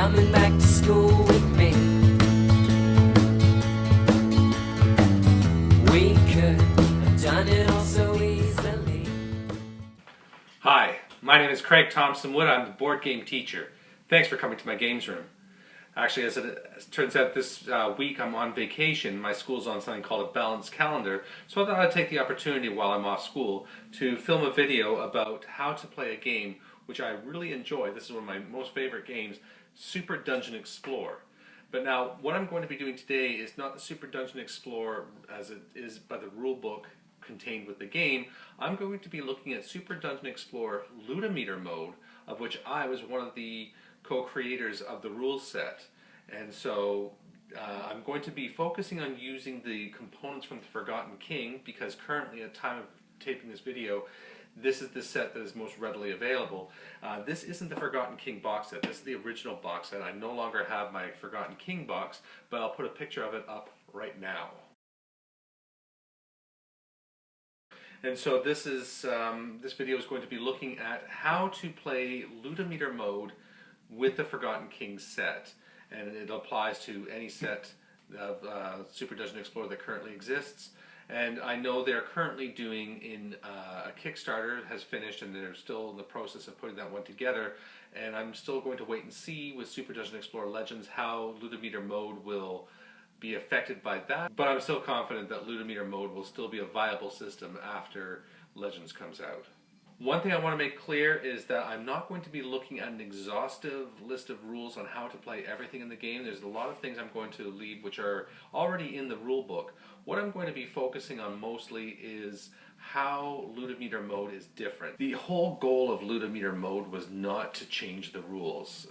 coming back to school with me. We could have done it all so easily. Hi, my name is Craig Thompson Wood. I'm the board game teacher. Thanks for coming to my games room. Actually, as it turns out, this week I'm on vacation. My school's on something called a balanced calendar, so I thought I'd take the opportunity while I'm off school to film a video about how to play a game which I really enjoy. This is one of my most favorite games, Super Dungeon Explorer. But now, what I'm going to be doing today is not the Super Dungeon Explorer as it is by the rule book contained with the game. I'm going to be looking at Super Dungeon Explorer Lootimeter mode, of which I was one of the co-creators of the rule set. And so I'm going to be focusing on using the components from the Forgotten King, because currently at the time of taping this video, this is the set that is most readily available. This isn't the Forgotten King box set. This is the original box set. I no longer have my Forgotten King box, but I'll put a picture of it up right now. And so this video is going to be looking at how to play Lootimeter mode with the Forgotten King set, and it applies to any set of Super Dungeon Explorer that currently exists. And I know they're currently doing in a Kickstarter has finished, and they're still in the process of putting that one together. And I'm still going to wait and see with Super Dungeon Explorer Legends how Lootimeter mode will be affected by that. But I'm still confident that Lootimeter mode will still be a viable system after Legends comes out. One thing I want to make clear is that I'm not going to be looking at an exhaustive list of rules on how to play everything in the game. There's a lot of things I'm going to leave which are already in the rule book. What I'm going to be focusing on mostly is how Lootimeter mode is different. The whole goal of Lootimeter mode was not to change the rules.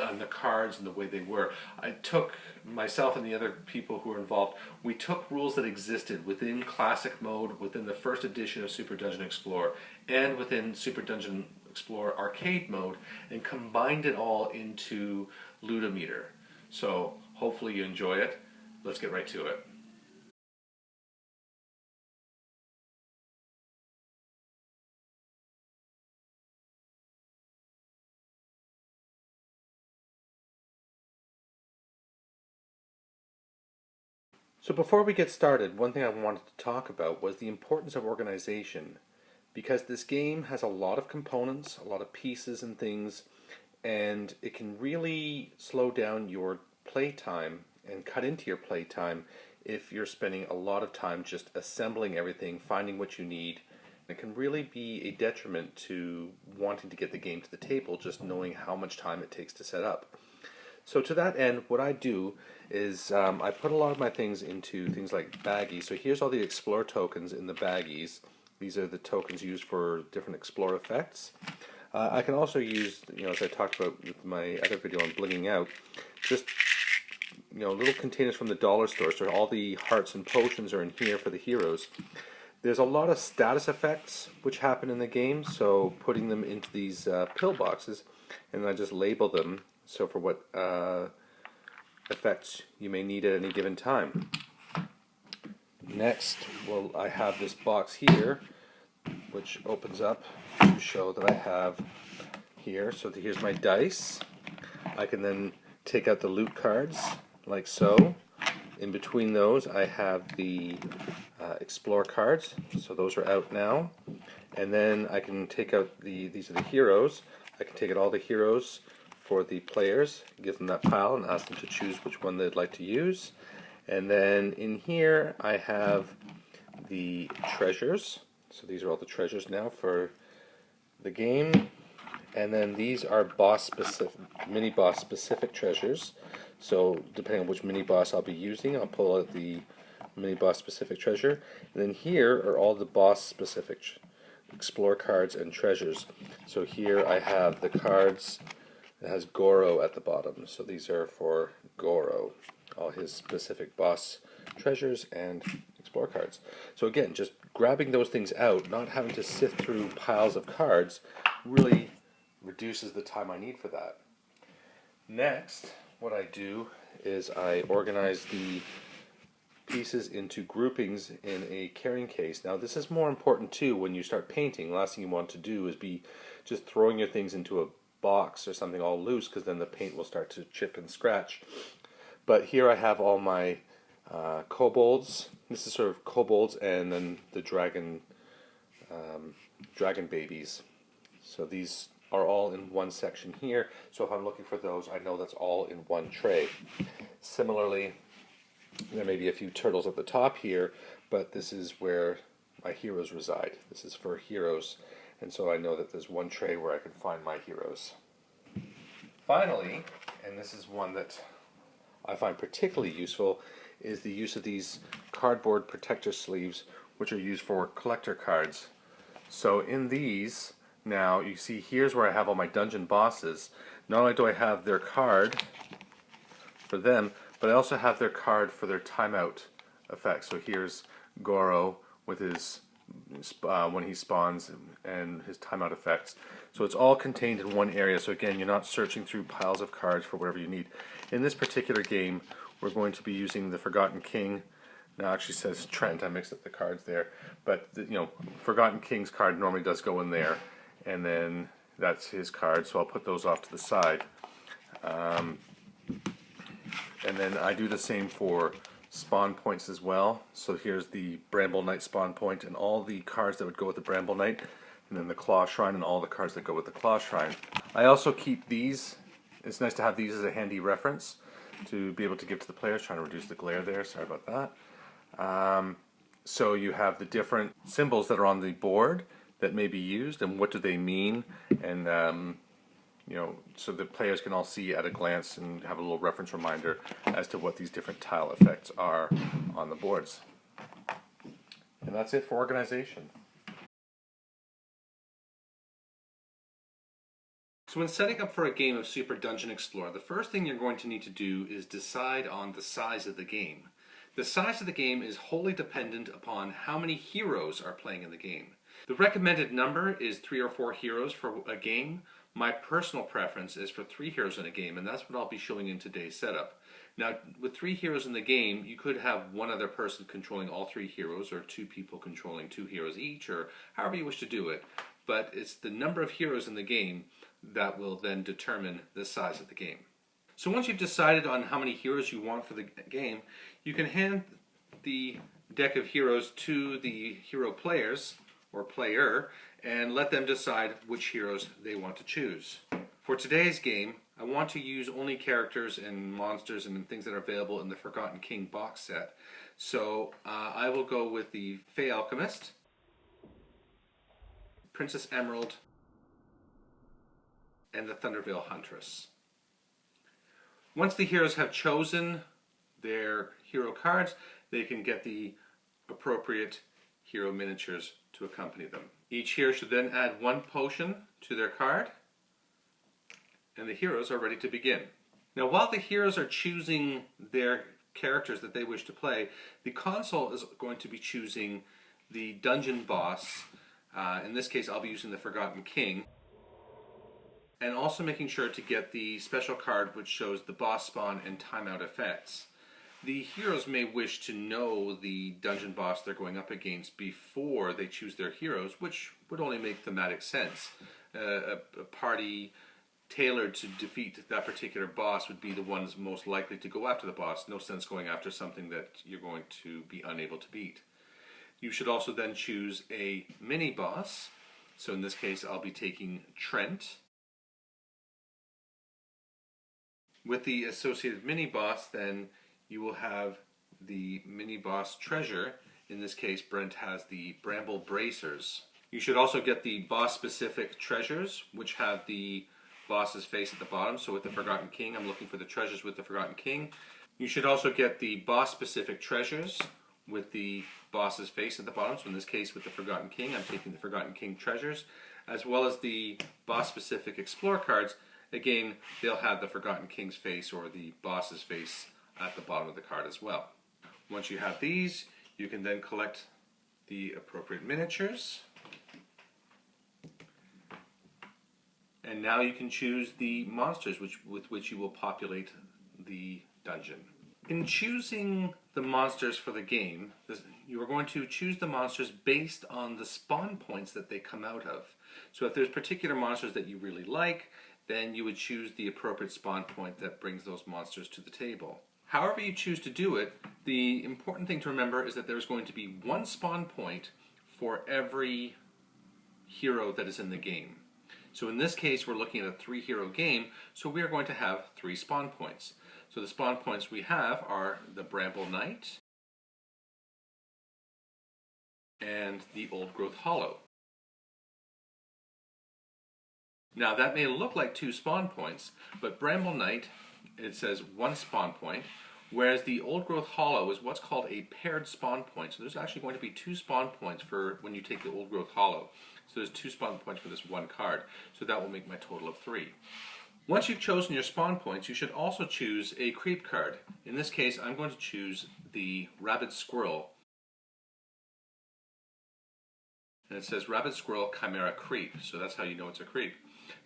On the cards and the way they were. I took, myself and the other people who were involved, we took rules that existed within Classic mode, within the first edition of Super Dungeon Explorer, and within Super Dungeon Explorer Arcade mode, and combined it all into Lootimeter. So hopefully you enjoy it. Let's get right to it. So before we get started, one thing I wanted to talk about was the importance of organization, because this game has a lot of components, a lot of pieces and things, and it can really slow down your playtime and cut into your playtime if you're spending a lot of time just assembling everything, finding what you need. It can really be a detriment to wanting to get the game to the table, just knowing how much time it takes to set up. So to that end, what I do is I put a lot of my things into things like baggies. So here's all the Explore tokens in the baggies. These are the tokens used for different Explore effects. I can also use, as I talked about with my other video on blinging out, just little containers from the dollar store. So all the hearts and potions are in here for the heroes. There's a lot of status effects which happen in the game, so putting them into these pill boxes, and I just label them. So for what effects you may need at any given time. Next, well, I have this box here, which opens up to show that I have here. So here's my dice. I can then take out the loot cards, like so. In between those, I have the Explore cards. So those are out now. And then I can take out these are the heroes. I can take out all the heroes for the players, give them that pile and ask them to choose which one they'd like to use. And then in here I have the treasures. So these are all the treasures now for the game. And then these are boss specific, mini boss specific treasures. So depending on which mini boss I'll be using, I'll pull out the mini boss specific treasure. And then here are all the boss specific Explore cards and treasures. So here I have the cards. It has Goro at the bottom, so these are for Goro, all his specific boss treasures and Explore cards. So again, just grabbing those things out, not having to sift through piles of cards, really reduces the time I need for that. Next, what I do is I organize the pieces into groupings in a carrying case. Now this is more important too when you start painting. The last thing you want to do is be just throwing your things into a box or something all loose, because then the paint will start to chip and scratch. But here I have all my kobolds. This is sort of kobolds and then the dragon babies. So these are all in one section here. So if I'm looking for those, I know that's all in one tray. Similarly, there may be a few turtles at the top here, but this is where my heroes reside. This is for heroes, and so I know that there's one tray where I can find my heroes. Finally, and this is one that I find particularly useful, is the use of these cardboard protector sleeves, which are used for collector cards. So in these, now you see here's where I have all my dungeon bosses. Not only do I have their card for them, but I also have their card for their timeout effect. So here's Goro with his when he spawns and his timeout effects. So it's all contained in one area. So again, you're not searching through piles of cards for whatever you need. In this particular game, we're going to be using the Forgotten King. Now it actually says Trent. I mixed up the cards there, but Forgotten King's card normally does go in there, and then that's his card. So I'll put those off to the side. And then I do the same for spawn points as well. So here's the Bramble Knight spawn point and all the cards that would go with the Bramble Knight, and then the Claw Shrine and all the cards that go with the Claw Shrine. I also keep these. It's nice to have these as a handy reference to be able to give to the players, trying to reduce the glare there. Sorry about that. So you have the different symbols that are on the board that may be used, and what do they mean, and so the players can all see at a glance and have a little reference reminder as to what these different tile effects are on the boards. And that's it for organization. So when setting up for a game of Super Dungeon Explorer, the first thing you're going to need to do is decide on the size of the game. The size of the game is wholly dependent upon how many heroes are playing in the game. The recommended number is 3 or 4 heroes for a game. My personal preference is for 3 heroes in a game, and that's what I'll be showing in today's setup. Now, with 3 heroes in the game, you could have one other person controlling all 3 heroes, or 2 people controlling 2 heroes each, or however you wish to do it. But it's the number of heroes in the game that will then determine the size of the game. So once you've decided on how many heroes you want for the game, you can hand the deck of heroes to the hero players, or player, and let them decide which heroes they want to choose. For today's game, I want to use only characters and monsters and things that are available in the Forgotten King box set. So I will go with the Fey Alchemist, Princess Emerald, and the Thundervale Huntress. Once the heroes have chosen their hero cards, they can get the appropriate hero miniatures to accompany them. Each hero should then add 1 potion to their card, and the heroes are ready to begin. Now, while the heroes are choosing their characters that they wish to play, the console is going to be choosing the dungeon boss. In this case, I'll be using the Forgotten King, and also making sure to get the special card which shows the boss spawn and timeout effects. The heroes may wish to know the dungeon boss they're going up against before they choose their heroes, which would only make thematic sense. A party tailored to defeat that particular boss would be the ones most likely to go after the boss. No sense going after something that you're going to be unable to beat. You should also then choose a mini-boss. So in this case, I'll be taking Trent. With the associated mini-boss, then, you will have the mini-boss treasure. In this case, Brent has the Bramble Bracers. You should also get the boss-specific treasures, which have the boss's face at the bottom. So with the Forgotten King, I'm looking for the treasures with the Forgotten King. You should also get the boss-specific treasures with the boss's face at the bottom. So in this case, with the Forgotten King, I'm taking the Forgotten King treasures, as well as the boss-specific Explore cards. Again, they'll have the Forgotten King's face or the boss's face at the bottom of the card as well. Once you have these, you can then collect the appropriate miniatures. And now you can choose the monsters with which you will populate the dungeon. In choosing the monsters for the game, you are going to choose the monsters based on the spawn points that they come out of. So if there's particular monsters that you really like, then you would choose the appropriate spawn point that brings those monsters to the table. However you choose to do it, the important thing to remember is that there's going to be one spawn point for every hero that is in the game. So in this case, we're looking at a 3-hero game, so we are going to have 3 spawn points. So the spawn points we have are the Bramble Knight and the Old Growth Hollow. Now that may look like 2 spawn points, but Bramble Knight, it says 1 spawn point, whereas the Old Growth Hollow is what's called a paired spawn point. So there's actually going to be 2 spawn points for when you take the Old Growth Hollow. So there's 2 spawn points for this one card. So that will make my total of 3. Once you've chosen your spawn points, you should also choose a creep card. In this case, I'm going to choose the Rabid Squirrel. And it says Rabid Squirrel Chimera Creep. So that's how you know it's a creep.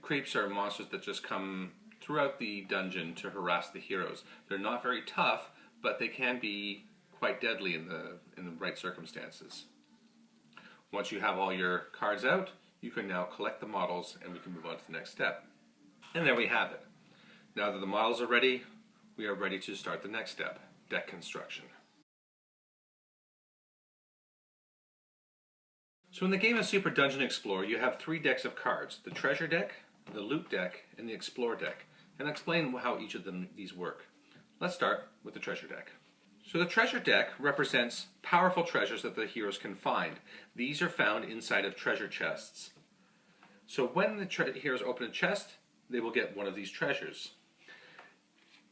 Creeps are monsters that just come throughout the dungeon to harass the heroes. They're not very tough, but they can be quite deadly in the right circumstances. Once you have all your cards out, you can now collect the models and we can move on to the next step. And there we have it. Now that the models are ready, we are ready to start the next step, deck construction. So in the game of Super Dungeon Explorer, you have 3 decks of cards: the Treasure deck, the Loot deck, and the Explore deck. And I'll explain how each of these work. Let's start with the Treasure deck. So the Treasure deck represents powerful treasures that the heroes can find. These are found inside of treasure chests. So when the heroes open a chest, they will get one of these treasures.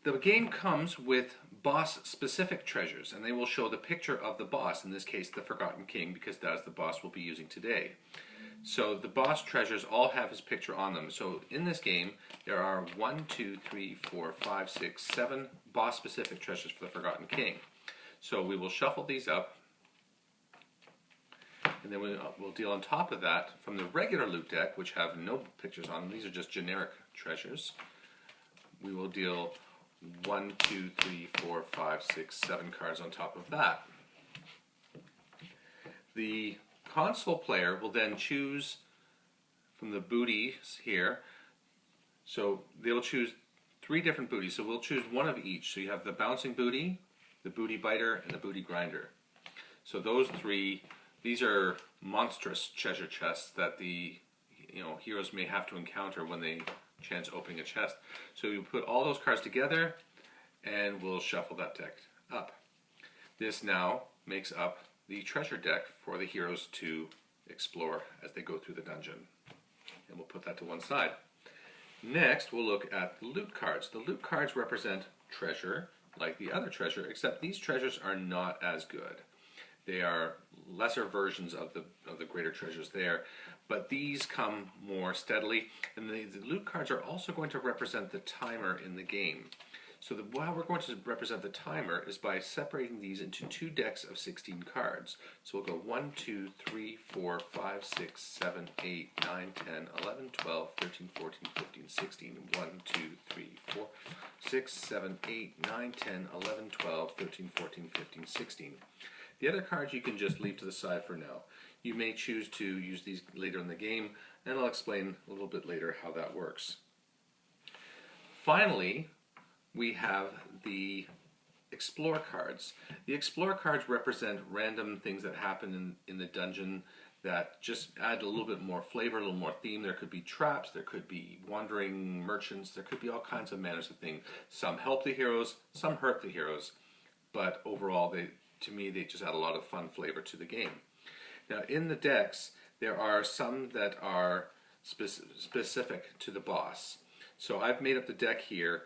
The game comes with boss-specific treasures, and they will show the picture of the boss, in this case the Forgotten King, because that is the boss we'll be using today. So the boss treasures all have his picture on them. So in this game, there are 1, 2, 3, 4, 5, 6, 7 boss-specific treasures for the Forgotten King. So we will shuffle these up, and then we'll deal on top of that from the regular loot deck, which have no pictures on them. These are just generic treasures. We will deal 1, 2, 3, 4, 5, 6, 7 cards on top of that. The console player will then choose from the booties here. So they'll choose 3 different booties. So we'll choose one of each. So you have the bouncing booty, the booty biter, and the booty grinder. So those 3, these are monstrous treasure chests that the heroes may have to encounter when they chance opening a chest. So you put all those cards together and we'll shuffle that deck up. This now makes up the treasure deck for the heroes to explore as they go through the dungeon. And we'll put that to one side. Next, we'll look at the loot cards. The loot cards represent treasure like the other treasure, except these treasures are not as good. They are lesser versions of the greater treasures there, but these come more steadily. And the loot cards are also going to represent the timer in the game. So how we're going to represent the timer is by separating these into 2 decks of 16 cards. So we'll go 1, 2, 3, 4, 5, 6, 7, 8, 9, 10, 11, 12, 13, 14, 15, 16. 1, 2, 3, 4, 6, 7, 8, 9, 10, 11, 12, 13, 14, 15, 16. The other cards you can just leave to the side for now. You may choose to use these later in the game, and I'll explain a little bit later how that works. Finally, we have the Explore cards. The Explore cards represent random things that happen in the dungeon that just add a little bit more flavor, a little more theme. There could be traps, there could be wandering merchants, there could be all kinds of manners of things. Some help the heroes, some hurt the heroes, but overall, to me, they just add a lot of fun flavor to the game. Now, in the decks, there are some that are specific to the boss. So I've made up the deck here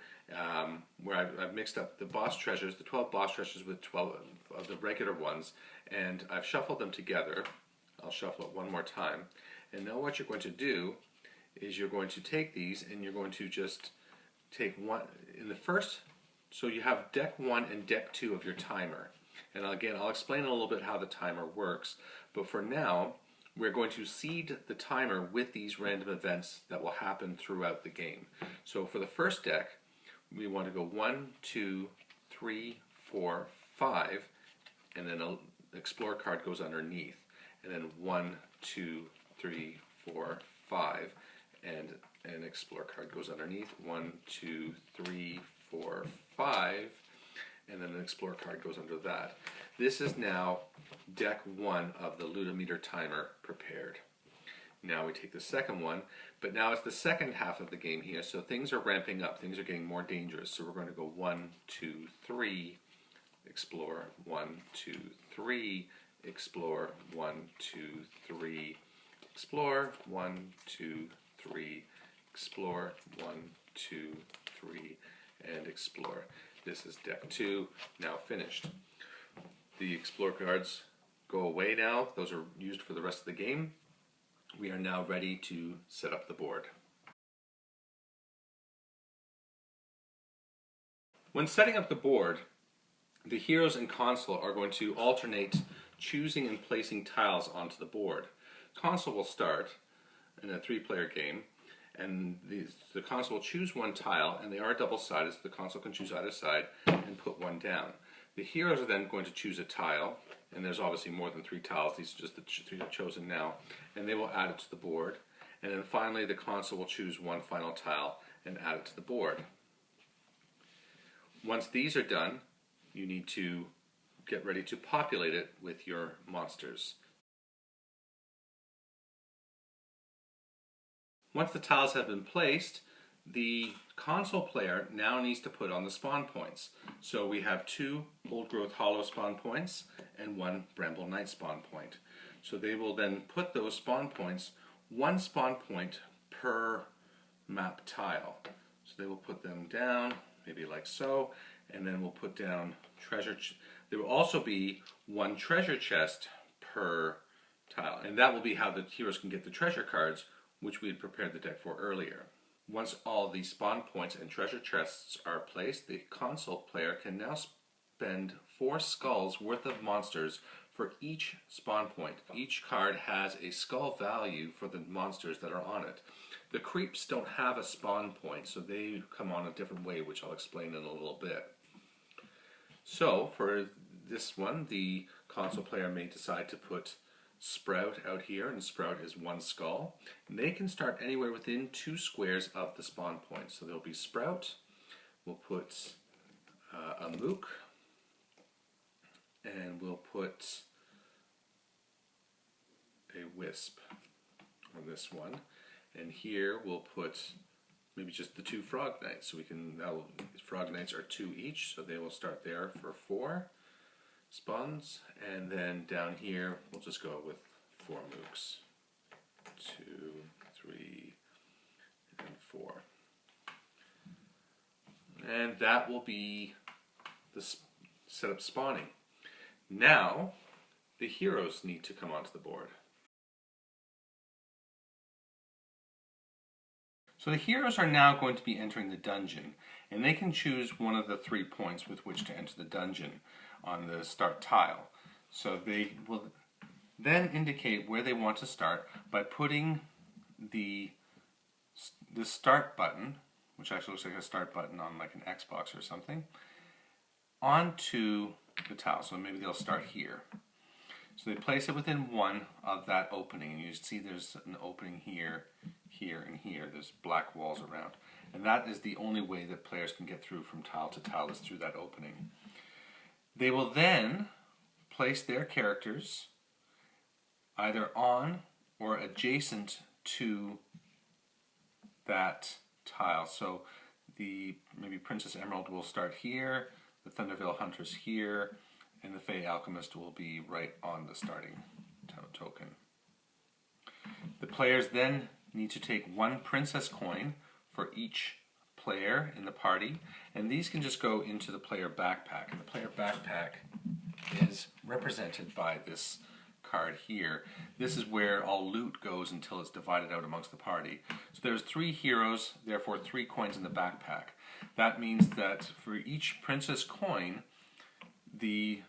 where I've mixed up the boss treasures, the 12 boss treasures with 12 of the regular ones, and I've shuffled them together. I'll shuffle it one more time. And now what you're going to do is you're going to take these and you're going to just take one in the first. So you have deck 1 and deck 2 of your timer. And again, I'll explain a little bit how the timer works. But for now, we're going to seed the timer with these random events that will happen throughout the game. So for the first deck, we want to go 1, 2, 3, 4, 5, and then an Explore card goes underneath. And then 1, 2, 3, 4, 5, and an Explore card goes underneath. 1, 2, 3, 4, 5, and then an Explore card goes under that. This is now deck 1 of the Lootimeter timer prepared. Now we take the second one, but now it's the second half of the game here, so things are ramping up, things are getting more dangerous. So we're going to go 1, 2, 3, Explore, 1, 2, 3, Explore, 1, 2, 3, Explore, 1, 2, 3, Explore, 1, 2, 3, and Explore. This is deck 2, now finished. The Explore cards go away now. Those are used for the rest of the game. We are now ready to set up the board. When setting up the board, the heroes and console are going to alternate choosing and placing tiles onto the board. Console will start in a 3-player game, and the console will choose one tile, and they are double-sided, so the console can choose either side and put one down. The heroes are then going to choose a tile, and there's obviously more than 3 tiles, these are just the 3 I've chosen now, and they will add it to the board. And then finally the console will choose one final tile and add it to the board. Once these are done, you need to get ready to populate it with your monsters. Once the tiles have been placed, the console player now needs to put on the spawn points. So we have 2 Old Growth Hollow spawn points and 1 Bramble Knight spawn point. So they will then put those spawn points, 1 spawn point per map tile. So they will put them down, maybe like so, and then we'll put down treasure. There will also be 1 treasure chest per tile, and that will be how the heroes can get the treasure cards, which we had prepared the deck for earlier. Once all the spawn points and treasure chests are placed, the console player can now spend 4 skulls worth of monsters for each spawn point. Each card has a skull value for the monsters that are on it. The creeps don't have a spawn point, so they come on a different way, which I'll explain in a little bit. So for this one, the console player may decide to put Sprout out here, and Sprout is 1 skull. And they can start anywhere within 2 squares of the spawn point. So there'll be Sprout, we'll put a Mook, and we'll put a Wisp on this one. And here we'll put maybe just the 2 Frog Knights. So we can, Frog Knights are 2 each, so they will start there for 4 spawns, and then down here we'll just go with 4 mooks. 2, 3, and 4. And that will be the setup spawning. Now the heroes need to come onto the board. So the heroes are now going to be entering the dungeon, and they can choose one of the 3 points with which to enter the dungeon on the start tile. So they will then indicate where they want to start by putting the start button, which actually looks like a start button on like an Xbox or something, onto the tile. So maybe they'll start here. So they place it within 1 of that opening, and you see there's an opening here, here, and here. There's black walls around. And that is the only way that players can get through from tile to tile, is through that opening. They will then place their characters either on or adjacent to that tile. So maybe Princess Emerald will start here, the Thundervale Huntress here, and the Fey Alchemist will be right on the starting token. The players then need to take 1 princess coin for each player in the party, and these can just go into the player backpack. And the player backpack is represented by this card here. This is where all loot goes until it's divided out amongst the party. So there's 3 heroes, therefore 3 coins in the backpack. That means that for each princess coin, the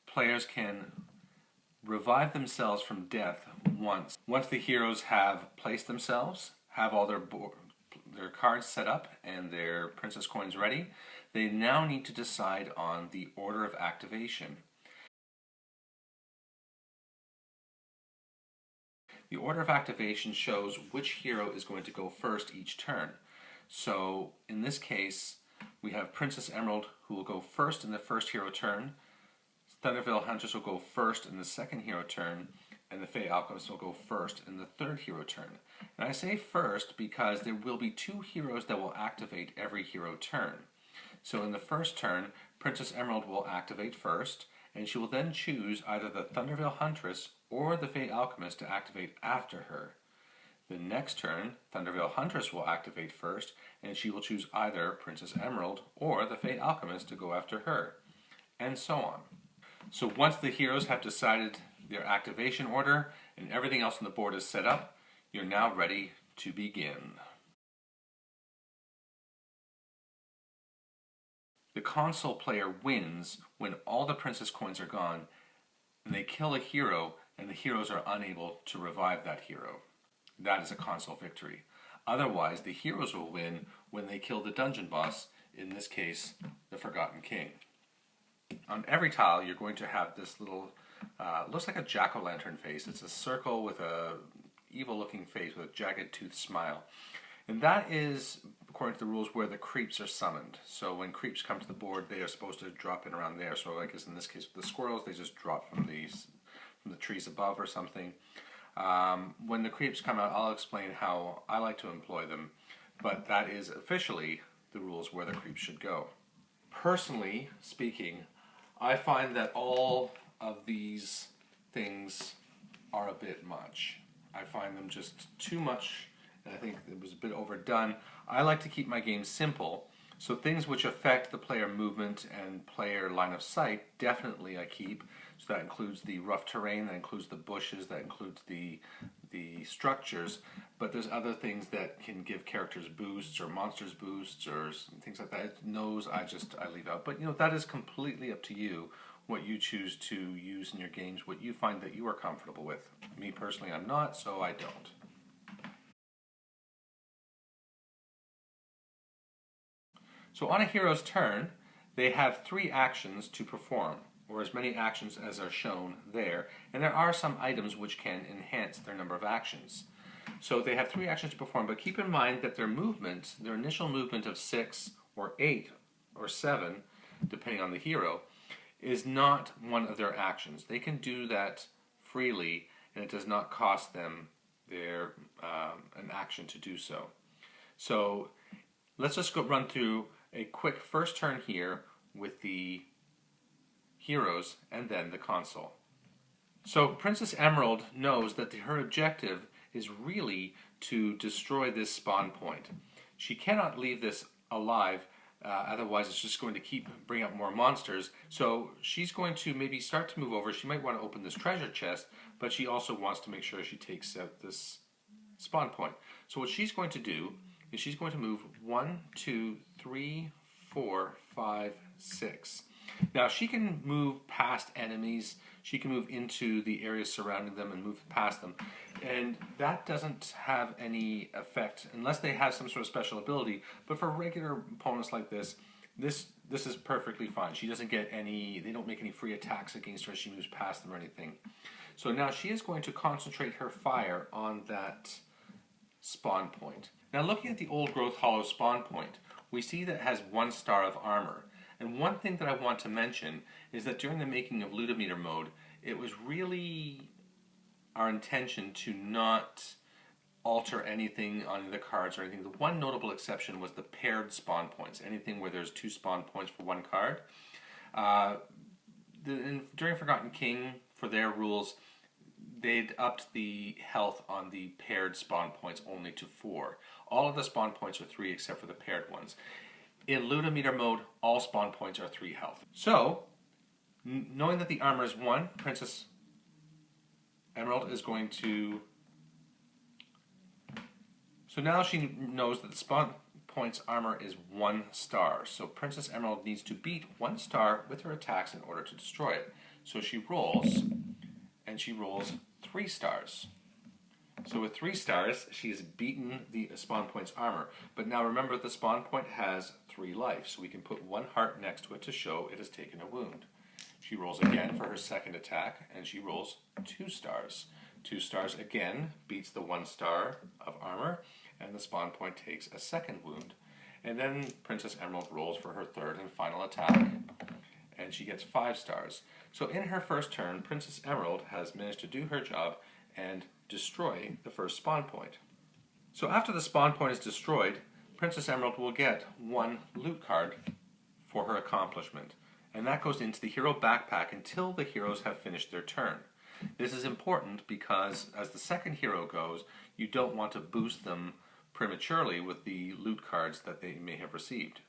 players can revive themselves from death once. Once the heroes have placed themselves, have all their cards set up and their princess coins ready, they now need to decide on the order of activation. The order of activation shows which hero is going to go first each turn. So in this case, we have Princess Emerald, who will go first in the first hero turn. Thunderveil Huntress will go first in the second hero turn, and the Fey Alchemist will go first in the third hero turn. And I say first because there will be 2 heroes that will activate every hero turn. So in the first turn, Princess Emerald will activate first, and she will then choose either the Thunderveil Huntress or the Fey Alchemist to activate after her. The next turn, Thunderveil Huntress will activate first, and she will choose either Princess Emerald or the Fey Alchemist to go after her, and so on. So once the heroes have decided their activation order and everything else on the board is set up, you're now ready to begin. The console player wins when all the princess coins are gone and they kill a hero and the heroes are unable to revive that hero. That is a console victory. Otherwise, the heroes will win when they kill the dungeon boss, in this case, the Forgotten King. On every tile, you're going to have this little, looks like a jack-o'-lantern face. It's a circle with a evil-looking face with a jagged-toothed smile. And that is, according to the rules, where the creeps are summoned. So when creeps come to the board, they are supposed to drop in around there. So I guess in this case, with the squirrels, they just drop from the trees above or something. When the creeps come out, I'll explain how I like to employ them. But that is officially the rules where the creeps should go. Personally speaking, I find that all of these things are a bit much. I find them just too much, and I think it was a bit overdone. I like to keep my games simple, so things which affect the player movement and player line of sight, definitely I keep. So that includes the rough terrain, that includes the bushes, that includes the structures, but there's other things that can give characters boosts or monsters boosts or things like that. Those I leave out. But that is completely up to you, what you choose to use in your games, what you find that you are comfortable with. Me personally, I'm not, so I don't. So on a hero's turn, they have 3 actions to perform, or as many actions as are shown there, and there are some items which can enhance their number of actions. So they have 3 actions to perform, but keep in mind that their movement, their initial movement of 6 or 8 or 7, depending on the hero, is not one of their actions. They can do that freely, and it does not cost them an action to do so. So let's just run through a quick first turn here with the heroes and then the console. So Princess Emerald knows that her objective is really to destroy this spawn point. She cannot leave this alive, otherwise it's just going to bring up more monsters. So she's going to maybe start to move over. She might want to open this treasure chest, but she also wants to make sure she takes out this spawn point. So what she's going to do is she's going to move 1, 2, 3, 4, 5, 6. Now she can move past enemies, she can move into the areas surrounding them and move past them, and that doesn't have any effect unless they have some sort of special ability. But for regular opponents like this is perfectly fine. She doesn't get they don't make any free attacks against her as she moves past them or anything. So now she is going to concentrate her fire on that spawn point. Now looking at the Old Growth Hollow spawn point, we see that it has 1 star of armor. And one thing that I want to mention is that during the making of Lootimeter mode, it was really our intention to not alter anything on the cards or anything. The one notable exception was the paired spawn points, anything where there's 2 spawn points for 1 card. During Forgotten King, for their rules, they'd upped the health on the paired spawn points only to 4. All of the spawn points are 3 except for the paired ones. In Lootimeter mode, all spawn points are 3 health. So, knowing that the armor is 1, Princess Emerald is going to... So now she knows that the spawn points armor is 1 star. So Princess Emerald needs to beat 1 star with her attacks in order to destroy it. So she rolls, and she rolls 3 stars. So with 3 stars, she has beaten the spawn point's armor. But now remember, the spawn point has 3 life, so we can put 1 heart next to it to show it has taken a wound. She rolls again for her second attack, and she rolls 2 stars. 2 stars again beats the 1 star of armor, and the spawn point takes a second wound. And then Princess Emerald rolls for her third and final attack, and she gets 5 stars. So in her first turn, Princess Emerald has managed to do her job and destroy the first spawn point. So after the spawn point is destroyed, Princess Emerald will get 1 loot card for her accomplishment, and that goes into the hero backpack until the heroes have finished their turn. This is important because as the second hero goes, you don't want to boost them prematurely with the loot cards that they may have received.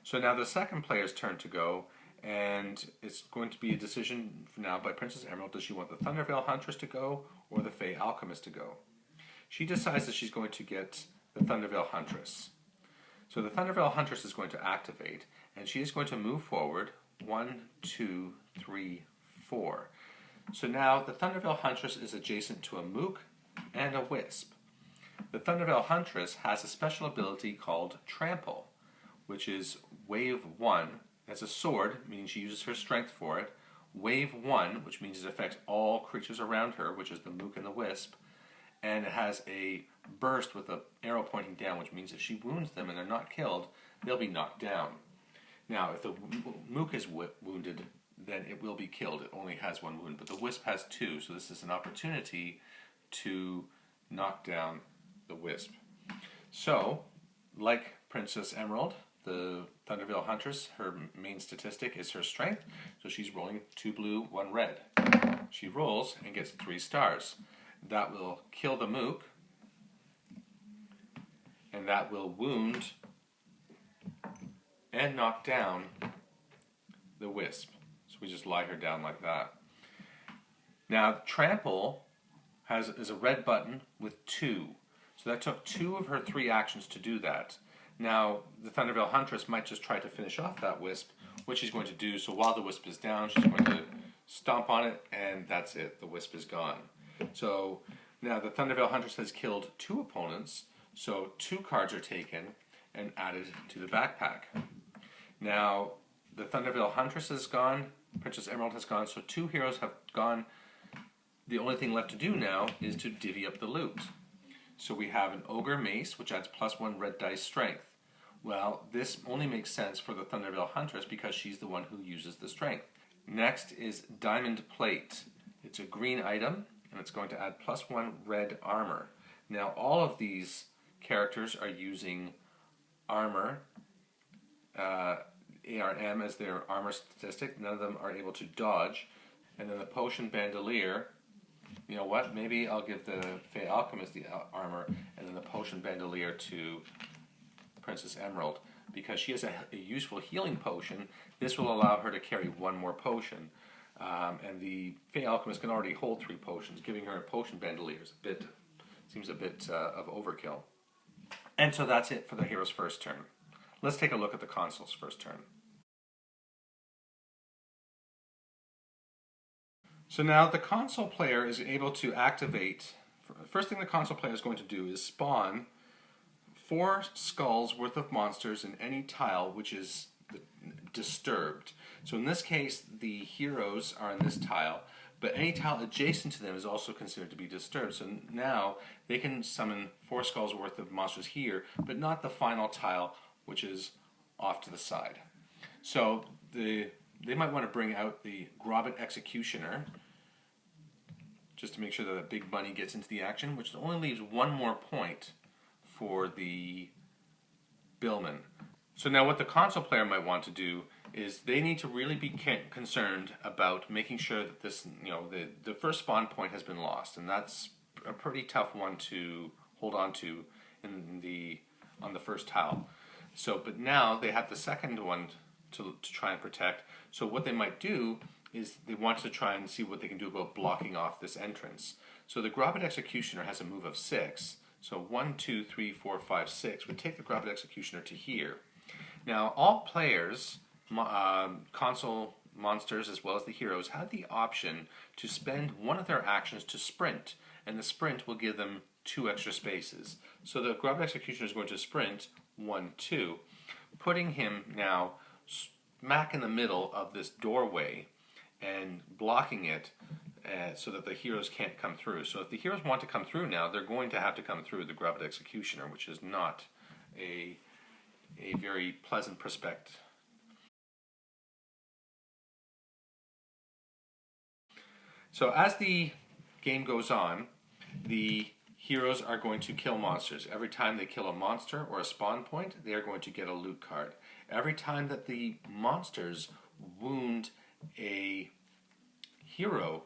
So now the second player's turn to go, and it's going to be a decision now by Princess Emerald. Does she want the Thunderveil Huntress to go or the Fey Alchemist to go? She decides that she's going to get the Thunderveil Huntress. So the Thunderveil Huntress is going to activate, and she is going to move forward 1, 2, 3, 4. So now the Thunderveil Huntress is adjacent to a Mook and a Wisp. The Thunderveil Huntress has a special ability called Trample, which is Wave 1. That's a sword, meaning she uses her strength for it. Wave 1, which means it affects all creatures around her, which is the Mook and the Wisp. And it has a burst with an arrow pointing down, which means if she wounds them and they're not killed, they'll be knocked down. Now, if the Mook is wounded, then it will be killed. It only has 1 wound, but the Wisp has 2, so this is an opportunity to knock down the Wisp. So, like Princess Emerald, the Thunderveil Huntress, her main statistic is her strength, so she's rolling 2 blue, 1 red. She rolls and gets 3 stars. That will kill the Mook, and that will wound and knock down the Wisp. So we just lie her down like that. Now, Trample is a red button with 2. So that took 2 of her 3 actions to do that. Now, the Thunderveil Huntress might just try to finish off that Wisp, which she's going to do. So while the Wisp is down, she's going to stomp on it, and that's it. The Wisp is gone. So now the Thunderveil Huntress has killed 2 opponents, so 2 cards are taken and added to the backpack. Now, the Thunderveil Huntress is gone, Princess Emerald has gone, so 2 heroes have gone. The only thing left to do now is to divvy up the loot. So we have an Ogre Mace, which adds +1 red dice strength. Well, this only makes sense for the Thunderveil Huntress because she's the one who uses the strength. Next is Diamond Plate. It's a green item, and it's going to add +1 red armor. Now, all of these characters are using armor, ARM as their armor statistic. None of them are able to dodge. And then the Potion Bandolier, you know what, maybe I'll give the Fey Alchemist the armor, and then the Potion Bandolier to Princess Emerald. Because she has a useful healing potion, this will allow her to carry 1 more potion. And the Fey Alchemist can already hold 3 potions. Giving her a Potion Bandolier seems a bit of overkill. And so that's it for the hero's first turn. Let's take a look at the console's first turn. So now the console player is able to activate. First thing the console player is going to do is spawn 4 skulls worth of monsters in any tile which is disturbed. So in this case, the heroes are in this tile, but any tile adjacent to them is also considered to be disturbed. So now they can summon 4 skulls worth of monsters here, but not the final tile, which is off to the side. So they might want to bring out the Grobbit Executioner, just to make sure that the big bunny gets into the action, which only leaves 1 more point for the Billman. So now what the console player might want to do is they need to really be concerned about making sure that this, the first spawn point has been lost, and that's a pretty tough one to hold on to on the first tile. So, but now they have the second one to try and protect. So what they might do is they want to try and see what they can do about blocking off this entrance. So the Grobbit Executioner has a move of 6. So 1, 2, 3, 4, 5, 6 would take the Grobbit Executioner to here. Now all players, console monsters as well as the heroes, have the option to spend one of their actions to sprint, and the sprint will give them 2 extra spaces. So the Grobbit Executioner is going to sprint 1, 2, putting him now smack in the middle of this doorway and blocking it so that the heroes can't come through. So if the heroes want to come through now, they're going to have to come through the Grabbit Executioner, which is not a very pleasant prospect. So as the game goes on, the heroes are going to kill monsters. Every time they kill a monster or a spawn point, they are going to get a loot card. Every time that the monsters wound a hero,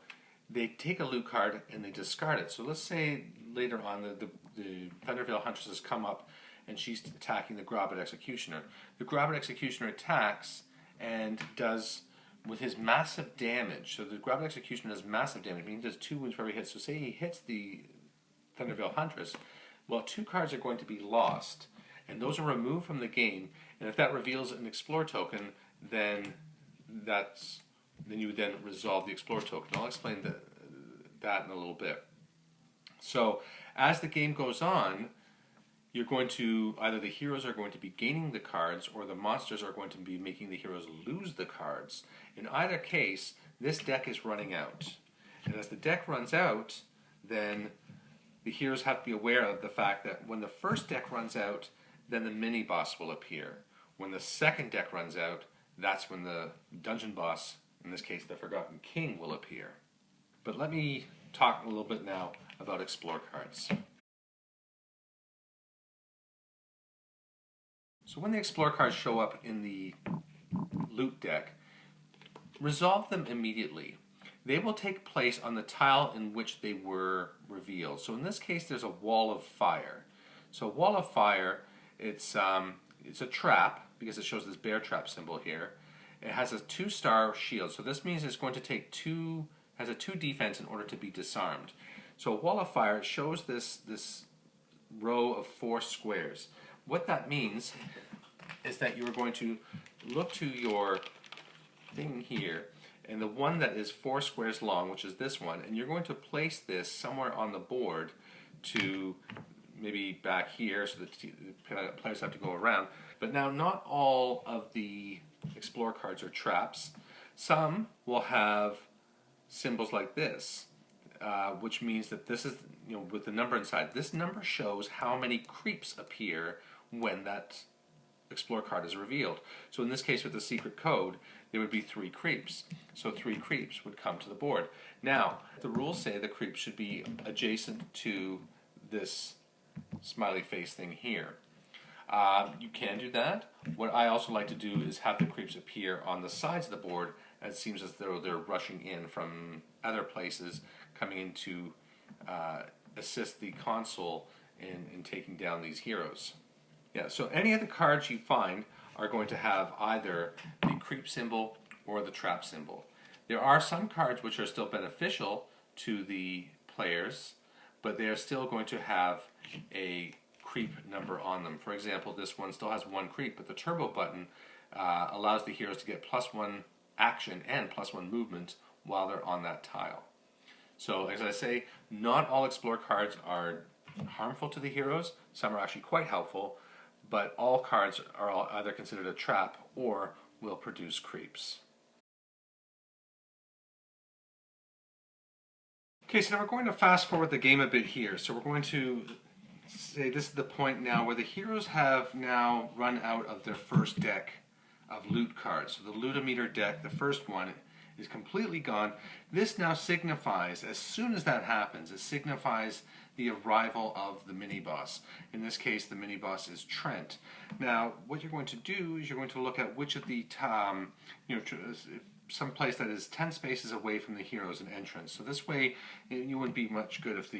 they take a loot card and they discard it. So let's say later on the Thunderveil Huntress has come up and she's attacking the Grabbit Executioner. The Grabbit Executioner attacks and does, with his massive damage, so the Grabbit Executioner does massive damage, meaning he does 2 wounds for every hit. So say he hits the Thunderveil Huntress, well, 2 cards are going to be lost, and those are removed from the game, and if that reveals an Explore token, then you would then resolve the Explore token. I'll explain that in a little bit. So as the game goes on, you're going to, either the heroes are going to be gaining the cards or the monsters are going to be making the heroes lose the cards. In either case, this deck is running out. And as the deck runs out, then the heroes have to be aware of the fact that when the first deck runs out, then the mini-boss will appear. When the second deck runs out, that's when the dungeon boss, in this case the Forgotten King, will appear. But let me talk a little bit now about Explore cards. So when the Explore cards show up in the loot deck, resolve them immediately. They will take place on the tile in which they were revealed. So in this case, there's a wall of fire. So a wall of fire, it's a trap, because it shows this bear trap symbol here. It has a 2-star shield. So this means it's going to take has a 2 defense in order to be disarmed. So a wall of fire shows this row of 4 squares. What that means is that you're going to look to your thing here, and the one that is 4 squares long, which is this one, and you're going to place this somewhere on the board to maybe back here so that the players have to go around. But now not all of the Explore cards are traps. Some will have symbols like this, which means that this is, with the number inside, this number shows how many creeps appear when that Explore card is revealed. So in this case with the secret code, there would be 3 creeps. So 3 creeps would come to the board. Now, the rules say the creeps should be adjacent to this smiley face thing here. You can do that. What I also like to do is have the creeps appear on the sides of the board, as it seems as though they're rushing in from other places, coming in to assist the console in taking down these heroes. Yeah, so any of the cards you find are going to have either the creep symbol or the trap symbol. There are some cards which are still beneficial to the players, but they are still going to have a creep number on them. For example, this one still has 1 creep, but the turbo button allows the heroes to get +1 action and +1 movement while they're on that tile. So, as I say, not all Explore cards are harmful to the heroes. Some are actually quite helpful, but all cards are either considered a trap or will produce creeps. Okay, so now we're going to fast forward the game a bit here. So we're going to say this is the point now where the heroes have now run out of their first deck of loot cards. So the Lootimeter deck, the first one, is completely gone. This now signifies, as soon as that happens, it signifies the arrival of the mini-boss. In this case, the mini-boss is Trent. Now, what you're going to do is you're going to look at which of the, some place that is 10 spaces away from the heroes and entrance. So this way, you wouldn't be much good if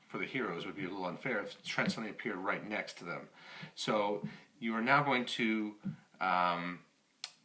for the heroes, it would be a little unfair if Trent suddenly appeared right next to them. So you are now going to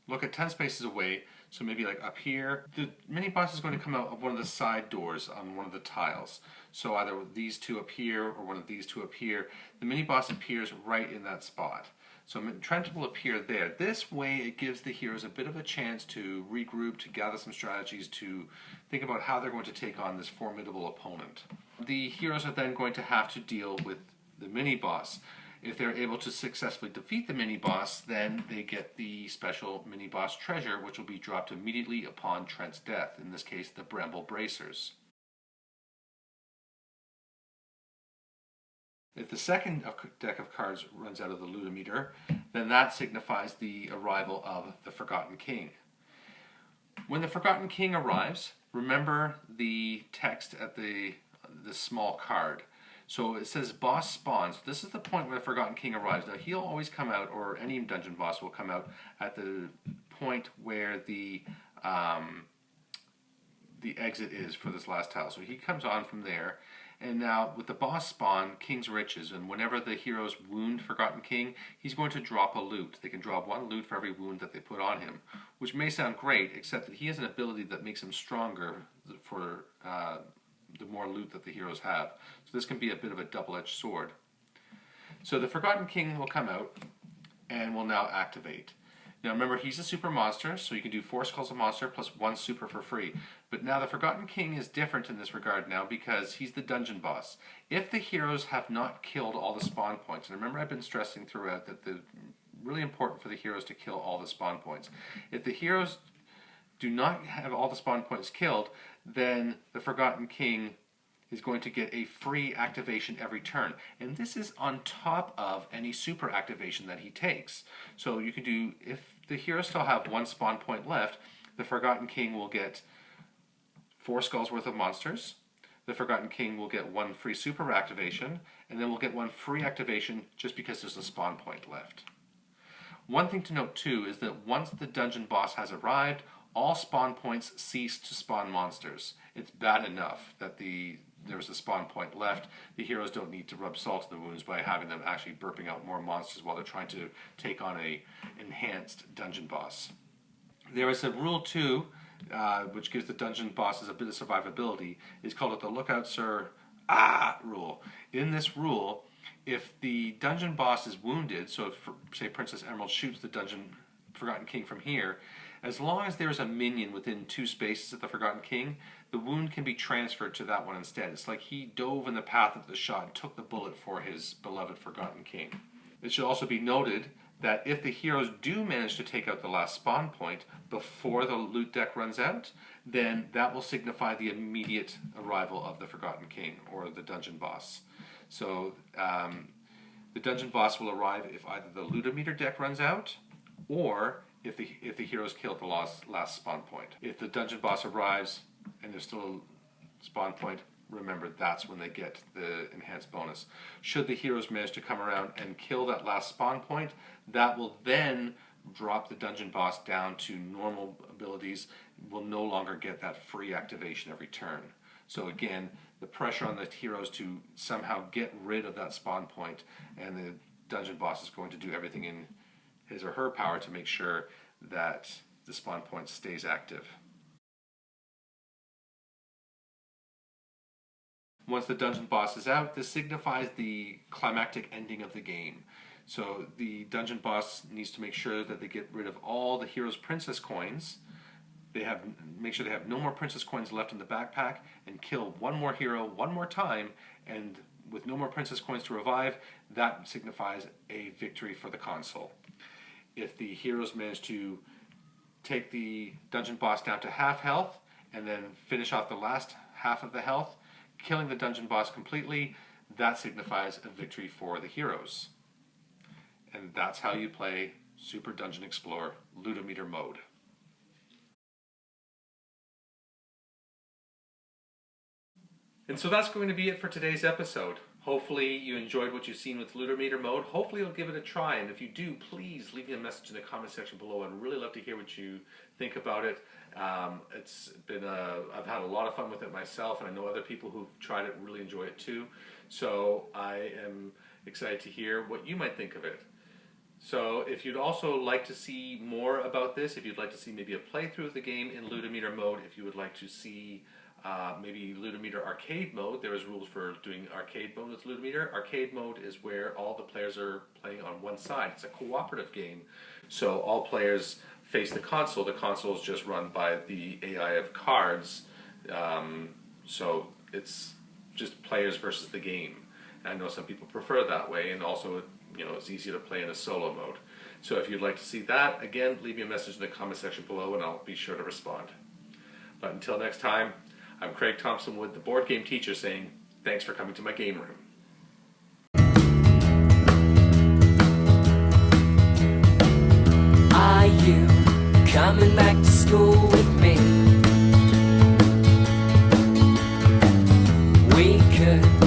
look at 10 spaces away. So maybe like up here, the mini-boss is going to come out of one of the side doors on one of the tiles. So either these 2 up here or one of these 2 up here. The mini-boss appears right in that spot. So Trent will appear there. This way it gives the heroes a bit of a chance to regroup, to gather some strategies, to think about how they're going to take on this formidable opponent. The heroes are then going to have to deal with the mini-boss. If they're able to successfully defeat the mini-boss, then they get the special mini-boss treasure, which will be dropped immediately upon Trent's death, in this case the Bramble Bracers. If the second deck of cards runs out of the Lootimeter, then that signifies the arrival of the Forgotten King. When the Forgotten King arrives, remember the text at the small card. So it says boss spawns. This is the point where the Forgotten King arrives. Now he'll always come out, or any dungeon boss will come out at the point where the exit is for this last tile. So he comes on from there. And now with the boss spawn, King's Riches, and whenever the heroes wound Forgotten King, he's going to drop a loot. They can drop one loot for every wound that they put on him, which may sound great, except that he has an ability that makes him stronger for the more loot that the heroes have. So this can be a bit of a double-edged sword. So the Forgotten King will come out and will now activate. Now remember, he's a super monster, so you can do 4 Skulls of Monster plus 1 super for free. But now the Forgotten King is different in this regard now because he's the dungeon boss. If the heroes have not killed all the spawn points, and remember I've been stressing throughout that it's really important for the heroes to kill all the spawn points. If the heroes do not have all the spawn points killed, then the Forgotten King is going to get a free activation every turn. And this is on top of any super activation that he takes. So you can do, if the heroes still have 1 spawn point left, the Forgotten King will get 4 skulls worth of monsters. The Forgotten King will get 1 free super activation, and then we'll get 1 free activation just because there's a spawn point left. One thing to note too is that once the dungeon boss has arrived, all spawn points cease to spawn monsters. It's bad enough that there's a spawn point left. The heroes don't need to rub salt in the wounds by having them actually burping out more monsters while they're trying to take on a enhanced dungeon boss. There is a rule too, which gives the dungeon bosses a bit of survivability. It's called the Look Out Sir rule. In this rule, if the dungeon boss is wounded, so if, say, Princess Emerald shoots the Forgotten King from here, as long as there's a minion within 2 spaces of the Forgotten King, the wound can be transferred to that one instead. It's like he dove in the path of the shot and took the bullet for his beloved Forgotten King. It should also be noted that if the heroes do manage to take out the last spawn point before the loot deck runs out, then that will signify the immediate arrival of the Forgotten King or the dungeon boss. So the dungeon boss will arrive if either the Lootimeter deck runs out or if the heroes killed the last spawn point. If the dungeon boss arrives and there's still a spawn point, remember that's when they get the enhanced bonus. Should the heroes manage to come around and kill that last spawn point, that will then drop the dungeon boss down to normal abilities, will no longer get that free activation every turn. So again, the pressure on the heroes to somehow get rid of that spawn point, and the dungeon boss is going to do everything in his or her power to make sure that the spawn point stays active. Once the dungeon boss is out, this signifies the climactic ending of the game. So the dungeon boss needs to make sure that they get rid of all the hero's princess coins. Make sure they have no more princess coins left in the backpack, and kill one more hero one more time, and with no more princess coins to revive, that signifies a victory for the console. If the heroes manage to take the dungeon boss down to half health and then finish off the last half of the health, killing the dungeon boss completely, that signifies a victory for the heroes. And that's how you play Super Dungeon Explorer Lootimeter mode. And so that's going to be it for today's episode. Hopefully you enjoyed what you've seen with Lootimeter mode. Hopefully you'll give it a try, and if you do, please leave me a message in the comment section below. I'd really love to hear what you think about it. I've had a lot of fun with it myself, and I know other people who've tried it really enjoy it too. So I am excited to hear what you might think of it. So if you'd also like to see more about this, if you'd like to see maybe a playthrough of the game in Lootimeter mode, if you would like to see maybe Lootimeter arcade mode, there is rules for doing arcade mode with Lootimeter. Arcade mode is where all the players are playing on one side. It's a cooperative game, so all players face the console. The console is just run by the AI of cards, so it's just players versus the game. And I know some people prefer it that way, and also it's easier to play in a solo mode. So if you'd like to see that, again, leave me a message in the comment section below and I'll be sure to respond. But until next time, I'm Craig Thompson Wood, the board game teacher, saying thanks for coming to my game room. Are you coming back to school with me? We could